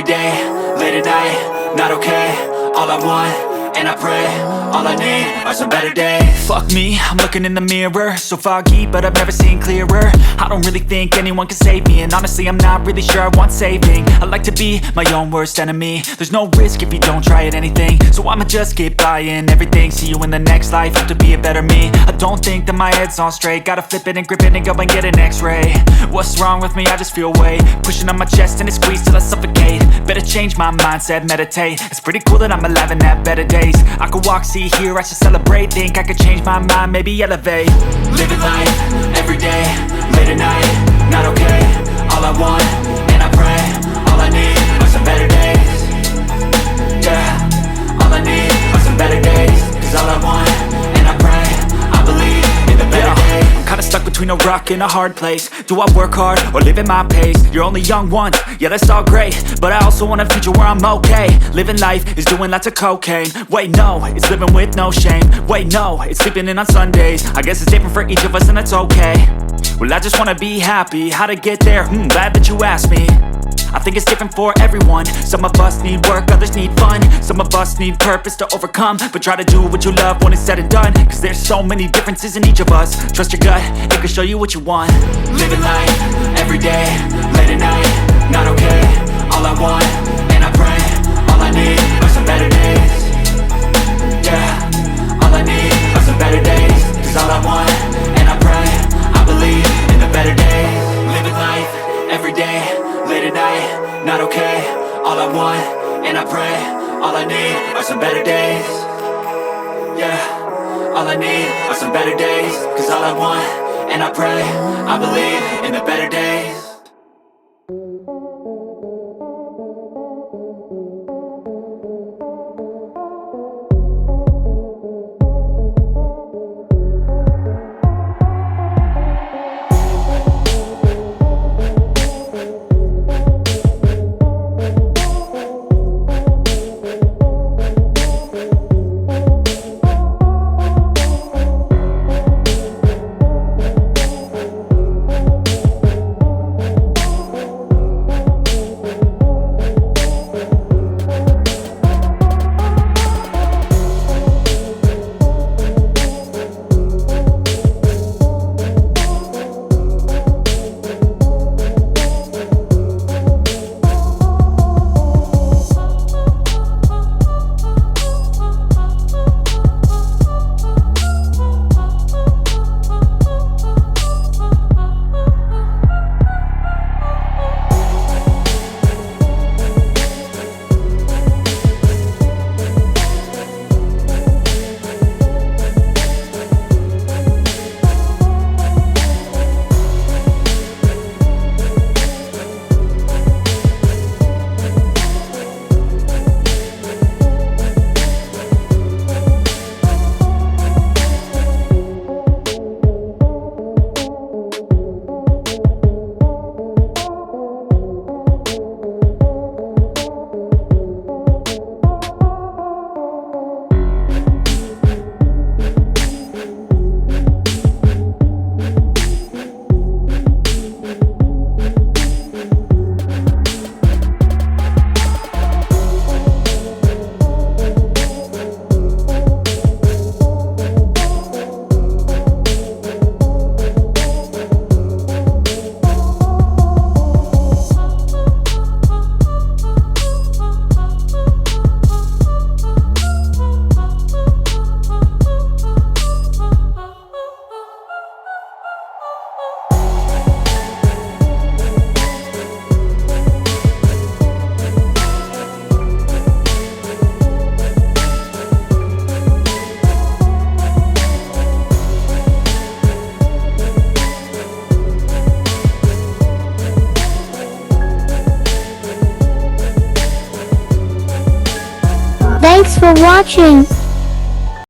day, late at night, not okay. All I want, and I pray, all I need are some better days. Fuck me, I'm looking in the mirror, so foggy, but I've never seen clearer. I don't really think anyone can save me, and honestly I'm not really sure I want saving. I like to be my own worst enemy. There's no risk if you don't try at anything, so I'ma just keep buying everything. See you in the next life, have to be a better me. I don't think that my head's on straight, gotta flip it and grip it and go and get an x-ray. What's wrong with me? I just feel weight pushing on my chest and it squeezes till I suffocate. Better change my mindset, meditate. It's pretty cool that I'm alive and have better days. I could walk, see, hear, I should celebrate. Think I could change my mind, maybe elevate. Living life, every day, late at night, not okay. All I want, and I pray, all I need are some better days. Yeah, all I need are some better days. Cause all I want, and I pray, I believe in the better days. I'm kinda stuck between a rock and a hard place. Do I work hard or live at my pace? You're only young once, yeah that's all great, but I also want a future where I'm okay. Living life is doing lots of cocaine. Wait no, it's living with no shame. Wait no, it's sleeping in on Sundays. I guess it's different for each of us and that's okay. Well I just wanna be happy, how to get there? Glad that you asked me. I think it's different for everyone. Some of us need work, others need fun. Some of us need purpose to overcome. But try to do what you love when it's said and done. Cause there's so many differences in each of us. Trust your gut, it can show you what you want. Living life, every day, late at night, not okay. All I want, and I pray, all I need are some better days. Yeah, all I need are some better days. Cause all I want, and I pray, I believe in the better days. Living life, every day, late at night, not okay. All I want, and I pray, all I need are some better days. Yeah, all I need are some better days. Cause all I want, and I pray, I believe in the better days. Thanks for watching.